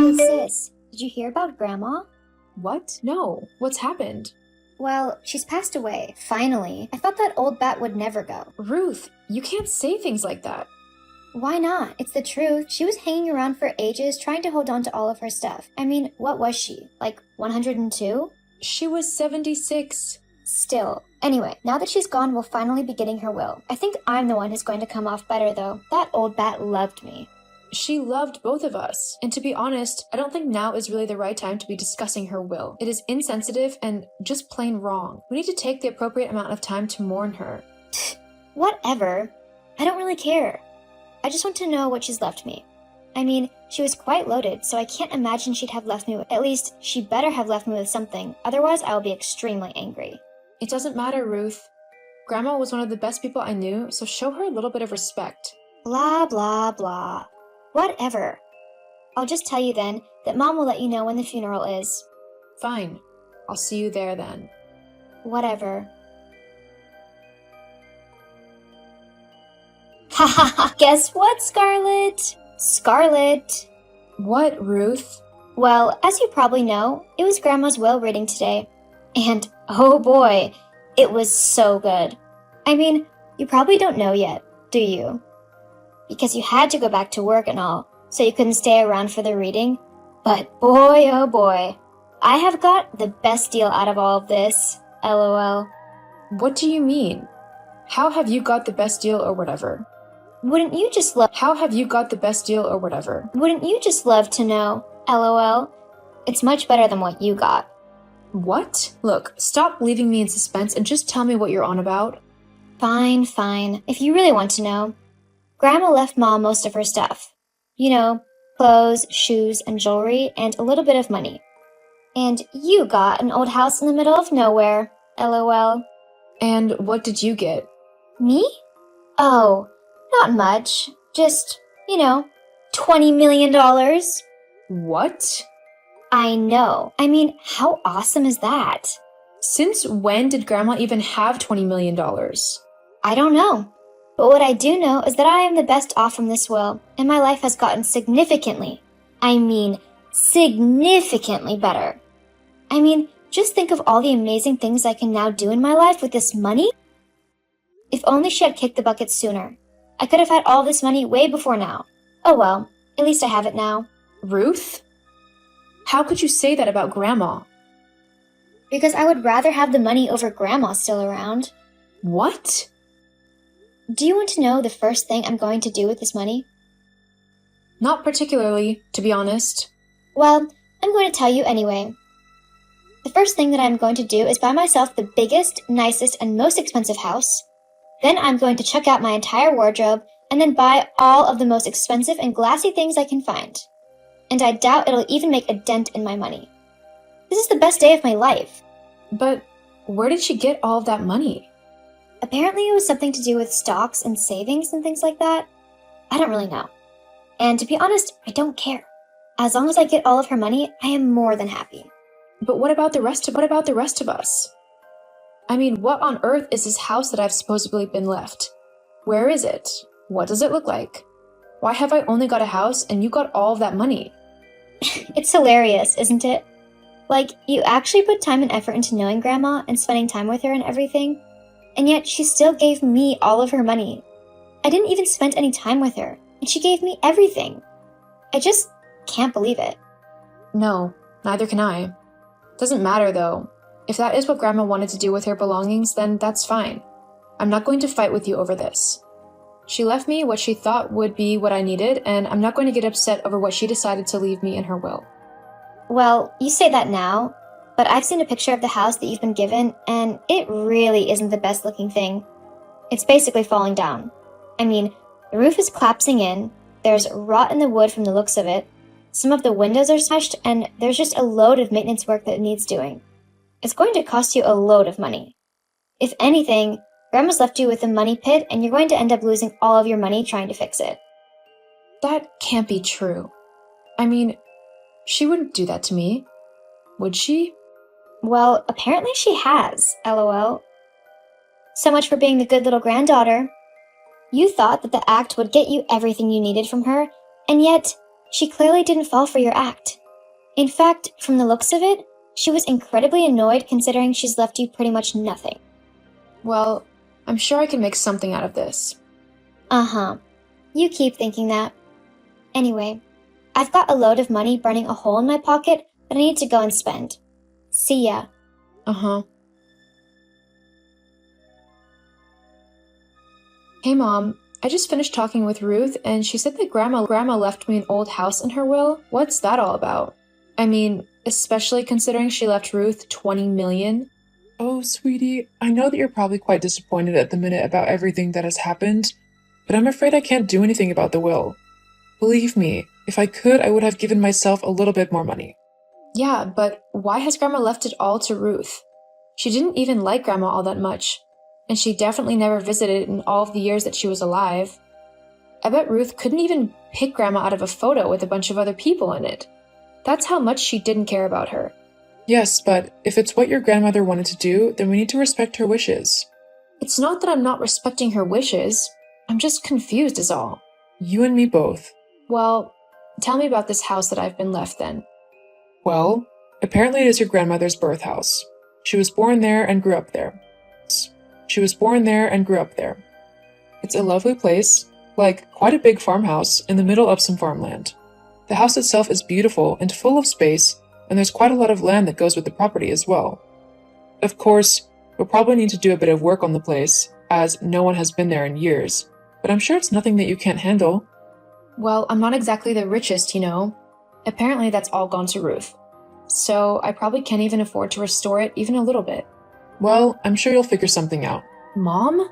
Hey sis, did you hear about Grandma? What? No. What's happened? Well, she's passed away, finally. I thought that old bat would never go. Ruth, you can't say things like that. Why not? It's the truth. She was hanging around for ages trying to hold on to all of her stuff. I mean, what was she? Like 102? She was 76. Still. Anyway, now that she's gone, we'll finally be getting her will. I think I'm the one who's going to come off better though. That old bat loved me. She loved both of us. And to be honest, I don't think now is really the right time to be discussing her will. It is insensitive and just plain wrong. We need to take the appropriate amount of time to mourn her. Whatever. I don't really care. I just want to know what she's left me. I mean, she was quite loaded, so I can't imagine she'd have left me with— at least, she better have left me with something. Otherwise, I'll be extremely angry. It doesn't matter, Ruth. Grandma was one of the best people I knew, so show her a little bit of respect. Blah, blah, blah. Whatever. I'll just tell you then that Mom will let you know when the funeral is. Fine. I'll see you there then. Whatever. Ha ha ha! Guess what, Scarlett? Scarlett! What, Ruth? Well, as you probably know, it was Grandma's will reading today. And, oh boy, it was so good. I mean, you probably don't know yet, do you? Because you had to go back to work and all, so you couldn't stay around for the reading. But boy, oh boy, I have got the best deal out of all of this, LOL. What do you mean? How have you got the best deal or whatever? Wouldn't you just love— How have you got the best deal or whatever? Wouldn't you just love to know, LOL? It's much better than what you got. What? Look, stop leaving me in suspense and just tell me what you're on about. Fine, fine, if you really want to know. Grandma left Mom most of her stuff. You know, clothes, shoes, and jewelry, and a little bit of money. And you got an old house in the middle of nowhere, LOL. And what did you get? Me? Oh, not much. Just, $20 million. What? I know. I mean, how awesome is that? Since when did Grandma even have $20 million? I don't know. But what I do know is that I am the best off from this will, and my life has gotten significantly better. I mean, just think of all the amazing things I can now do in my life with this money. If only she had kicked the bucket sooner. I could have had all this money way before now. Oh well, at least I have it now. Ruth? How could you say that about Grandma? Because I would rather have the money over Grandma still around. What? Do you want to know the first thing I'm going to do with this money? Not particularly, to be honest. Well, I'm going to tell you anyway. The first thing that I'm going to do is buy myself the biggest, nicest, and most expensive house. Then I'm going to check out my entire wardrobe and then buy all of the most expensive and glassy things I can find. And I doubt it'll even make a dent in my money. This is the best day of my life. But where did she get all of that money? Apparently it was something to do with stocks and savings and things like that. I don't really know. And to be honest, I don't care. As long as I get all of her money, I am more than happy. But what about the rest of us? I mean, what on earth is this house that I've supposedly been left? Where is it? What does it look like? Why have I only got a house and you got all of that money? It's hilarious, isn't it? Like, you actually put time and effort into knowing Grandma and spending time with her and everything. And yet she still gave me all of her money. I didn't even spend any time with her, and she gave me everything. I just can't believe it. No, neither can I. Doesn't matter though. If that is what Grandma wanted to do with her belongings, then that's fine. I'm not going to fight with you over this. She left me what she thought would be what I needed, and I'm not going to get upset over what she decided to leave me in her will. Well, you say that now, but I've seen a picture of the house that you've been given, and it really isn't the best looking thing. It's basically falling down. I mean, the roof is collapsing in, there's rot in the wood from the looks of it, some of the windows are smashed, and there's just a load of maintenance work that needs doing. It's going to cost you a load of money. If anything, Grandma's left you with a money pit, and you're going to end up losing all of your money trying to fix it. That can't be true. I mean, she wouldn't do that to me. Would she? Well, apparently she has, LOL. So much for being the good little granddaughter. You thought that the act would get you everything you needed from her, and yet she clearly didn't fall for your act. In fact, from the looks of it, she was incredibly annoyed considering she's left you pretty much nothing. Well, I'm sure I can make something out of this. Uh-huh. You keep thinking that. Anyway, I've got a load of money burning a hole in my pocket that I need to go and spend. See ya. Uh-huh. Hey, Mom. I just finished talking with Ruth, and she said that Grandma left me an old house in her will. What's that all about? I mean, especially considering she left Ruth $20 million. Oh, sweetie, I know that you're probably quite disappointed at the minute about everything that has happened, but I'm afraid I can't do anything about the will. Believe me, if I could, I would have given myself a little bit more money. Yeah, but why has Grandma left it all to Ruth? She didn't even like Grandma all that much, and she definitely never visited in all of the years that she was alive. I bet Ruth couldn't even pick Grandma out of a photo with a bunch of other people in it. That's how much she didn't care about her. Yes, but if it's what your grandmother wanted to do, then we need to respect her wishes. It's not that I'm not respecting her wishes. I'm just confused is all. You and me both. Well, tell me about this house that I've been left then. Well, apparently it is your grandmother's birth house. She was born there and grew up there. She was born there and grew up there. It's a lovely place, like quite a big farmhouse in the middle of some farmland. The house itself is beautiful and full of space, and there's quite a lot of land that goes with the property as well. Of course, we'll probably need to do a bit of work on the place, as no one has been there in years, but I'm sure it's nothing that you can't handle. Well, I'm not exactly the richest, you know. Apparently that's all gone to Ruth. So I probably can't even afford to restore it even a little bit. Well, I'm sure you'll figure something out. Mom?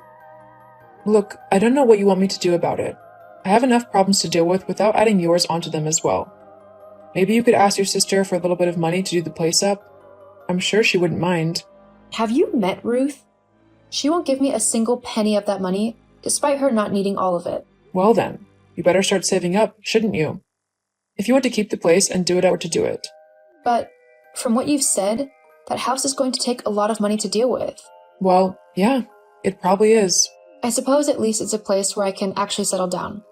Look, I don't know what you want me to do about it. I have enough problems to deal with without adding yours onto them as well. Maybe you could ask your sister for a little bit of money to do the place up. I'm sure she wouldn't mind. Have you met Ruth? She won't give me a single penny of that money, despite her not needing all of it. Well then, you better start saving up, shouldn't you? If you want to keep the place and do it out to do it. But from what you've said, that house is going to take a lot of money to deal with. Well, yeah, it probably is. I suppose at least it's a place where I can actually settle down.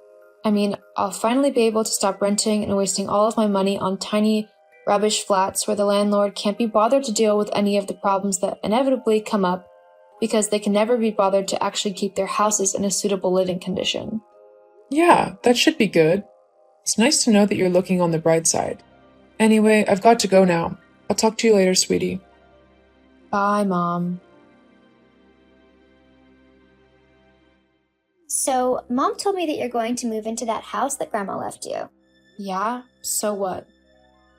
I mean, I'll finally be able to stop renting and wasting all of my money on tiny, rubbish flats where the landlord can't be bothered to deal with any of the problems that inevitably come up because they can never be bothered to actually keep their houses in a suitable living condition. Yeah, that should be good. It's nice to know that you're looking on the bright side. Anyway, I've got to go now. I'll talk to you later, sweetie. Bye, Mom. So, Mom told me that you're going to move into that house that Grandma left you. Yeah? So what?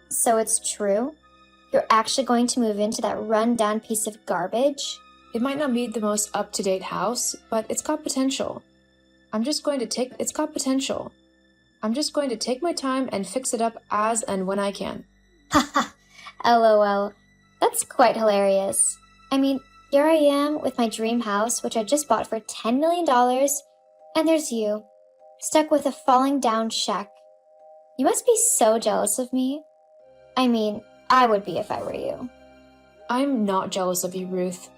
So it's true? You're actually going to move into that run-down piece of garbage? It might not be the most up-to-date house, but it's got potential. I'm just going to take my time and fix it up as and when I can. Haha, LOL. That's quite hilarious. I mean, here I am with my dream house, which I just bought for $10 million, and there's you, stuck with a falling down shack. You must be so jealous of me. I mean, I would be if I were you. I'm not jealous of you, Ruth.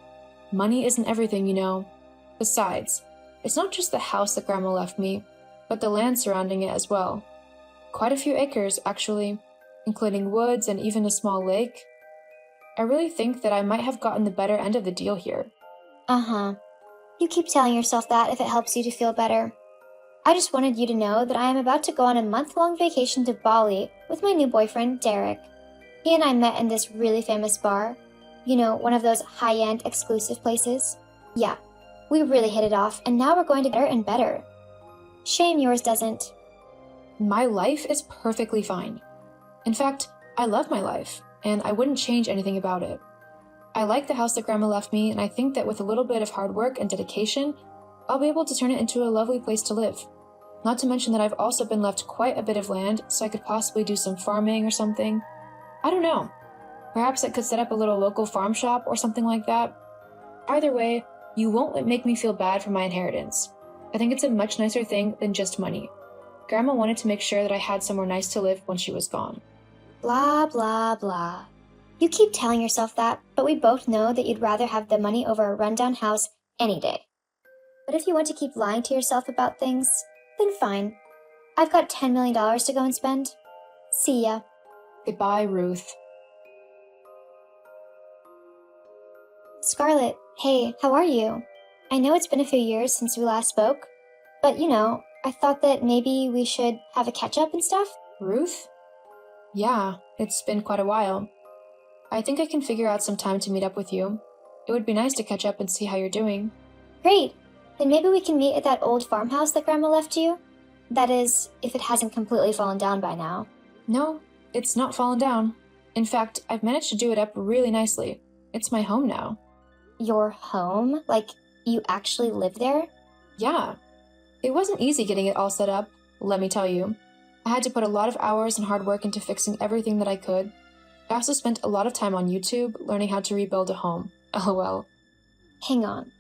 Money isn't everything, you know. Besides, it's not just the house that Grandma left me, but the land surrounding it as well. Quite a few acres, actually, including woods and even a small lake. I really think that I might have gotten the better end of the deal here. Uh-huh. You keep telling yourself that if it helps you to feel better. I just wanted you to know that I am about to go on a month-long vacation to Bali with my new boyfriend, Derek. He and I met in this really famous bar. You know, one of those high-end exclusive places. Yeah, we really hit it off, and now we're going to get better and better. Shame yours doesn't. My life is perfectly fine. In fact, I love my life, and I wouldn't change anything about it. I like the house that Grandma left me, and I think that with a little bit of hard work and dedication, I'll be able to turn it into a lovely place to live. Not to mention that I've also been left quite a bit of land, so I could possibly do some farming or something. I don't know. Perhaps I could set up a little local farm shop or something like that. Either way, you won't make me feel bad for my inheritance. I think it's a much nicer thing than just money. Grandma wanted to make sure that I had somewhere nice to live when she was gone. Blah, blah, blah. You keep telling yourself that, but we both know that you'd rather have the money over a rundown house any day. But if you want to keep lying to yourself about things, then fine. I've got $10 million to go and spend. See ya. Goodbye, Ruth. Scarlett, hey, how are you? I know it's been a few years since we last spoke, but I thought that maybe we should have a catch-up and stuff. Ruth? Yeah, it's been quite a while. I think I can figure out some time to meet up with you. It would be nice to catch up and see how you're doing. Great. Then maybe we can meet at that old farmhouse that Grandma left you? That is, if it hasn't completely fallen down by now. No, it's not fallen down. In fact, I've managed to do it up really nicely. It's my home now. Your home? Like, you actually live there? Yeah. It wasn't easy getting it all set up, let me tell you. I had to put a lot of hours and hard work into fixing everything that I could. I also spent a lot of time on YouTube learning how to rebuild a home. LOL. Hang on.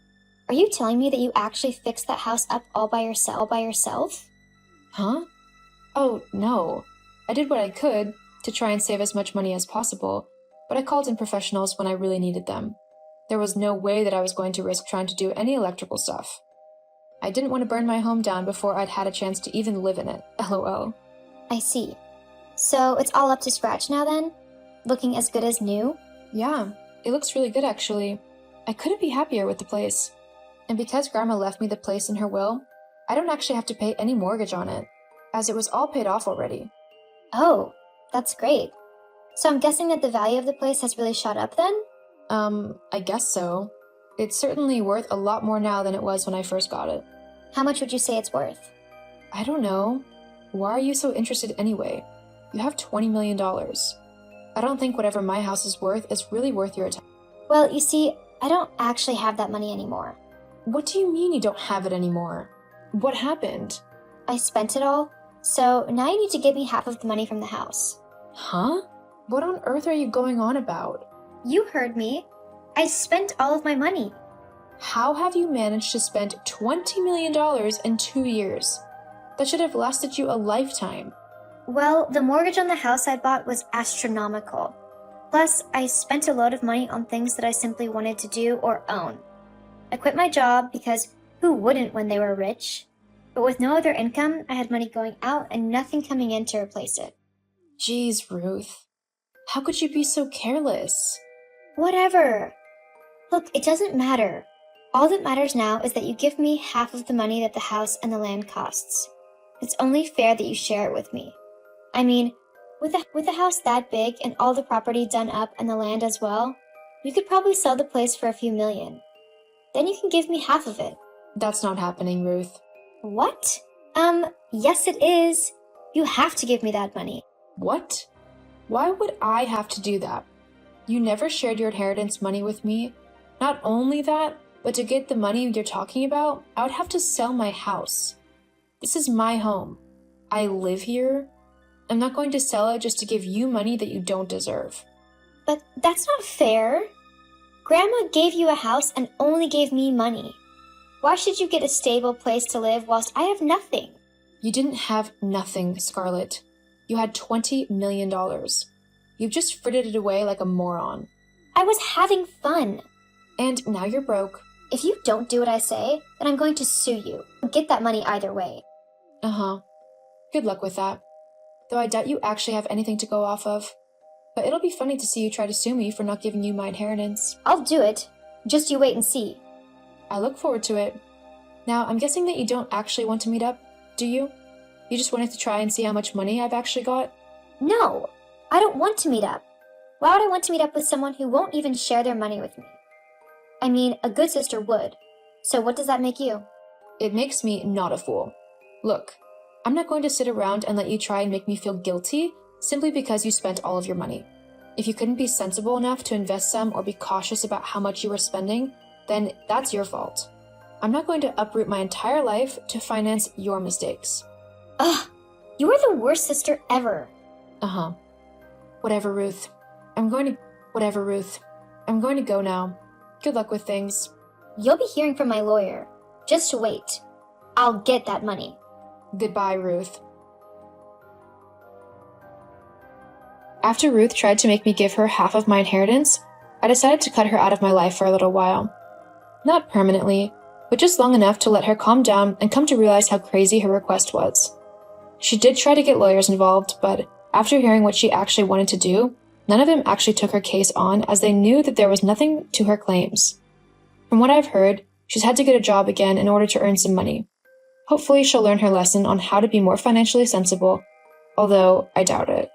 Are you telling me that you actually fixed that house up all by yourself? Huh? Oh, no. I did what I could to try and save as much money as possible, but I called in professionals when I really needed them. There was no way that I was going to risk trying to do any electrical stuff. I didn't want to burn my home down before I'd had a chance to even live in it. LOL. I see. So it's all up to scratch now then? Looking as good as new? Yeah, it looks really good actually. I couldn't be happier with the place. And because Grandma left me the place in her will, I don't actually have to pay any mortgage on it, as it was all paid off already. Oh, that's great. So I'm guessing that the value of the place has really shot up then? I guess so. It's certainly worth a lot more now than it was when I first got it. How much would you say it's worth? I don't know. Why are you so interested anyway? You have $20 million. I don't think whatever my house is worth is really worth your attention. Well, you see, I don't actually have that money anymore. What do you mean you don't have it anymore? What happened? I spent it all, so now you need to give me half of the money from the house. Huh? What on earth are you going on about? You heard me. I spent all of my money. How have you managed to spend $20 million in 2 years? That should have lasted you a lifetime. Well, the mortgage on the house I bought was astronomical. Plus, I spent a load of money on things that I simply wanted to do or own. I quit my job because who wouldn't when they were rich? But with no other income, I had money going out and nothing coming in to replace it. Jeez, Ruth. How could you be so careless? Whatever. Look, it doesn't matter. All that matters now is that you give me half of the money that the house and the land costs. It's only fair that you share it with me. I mean, with a house that big and all the property done up and the land as well, you could probably sell the place for a few million. Then you can give me half of it. That's not happening, Ruth. What? Yes it is. You have to give me that money. What? Why would I have to do that? You never shared your inheritance money with me. Not only that, but to get the money you're talking about, I would have to sell my house. This is my home. I live here. I'm not going to sell it just to give you money that you don't deserve. But that's not fair. Grandma gave you a house and only gave me money. Why should you get a stable place to live whilst I have nothing? You didn't have nothing, Scarlett. You had $20 million. You've just frittered it away like a moron. I was having fun. And now you're broke. If you don't do what I say, then I'm going to sue you. Get that money either way. Uh-huh. Good luck with that. Though I doubt you actually have anything to go off of. But it'll be funny to see you try to sue me for not giving you my inheritance. I'll do it. Just you wait and see. I look forward to it. Now, I'm guessing that you don't actually want to meet up, do you? You just wanted to try and see how much money I've actually got? No, I don't want to meet up. Why would I want to meet up with someone who won't even share their money with me? I mean, a good sister would. So what does that make you? It makes me not a fool. Look, I'm not going to sit around and let you try and make me feel guilty simply because you spent all of your money. If you couldn't be sensible enough to invest some or be cautious about how much you were spending, then that's your fault. I'm not going to uproot my entire life to finance your mistakes. Ugh, you are the worst sister ever. Uh-huh. Whatever, Ruth. I'm going to go now. Good luck with things. You'll be hearing from my lawyer. Just wait. I'll get that money. Goodbye, Ruth. After Ruth tried to make me give her half of my inheritance, I decided to cut her out of my life for a little while. Not permanently, but just long enough to let her calm down and come to realize how crazy her request was. She did try to get lawyers involved, but After hearing what she actually wanted to do, none of them actually took her case on as they knew that there was nothing to her claims. From what I've heard, she's had to get a job again in order to earn some money. Hopefully she'll learn her lesson on how to be more financially sensible, although I doubt it.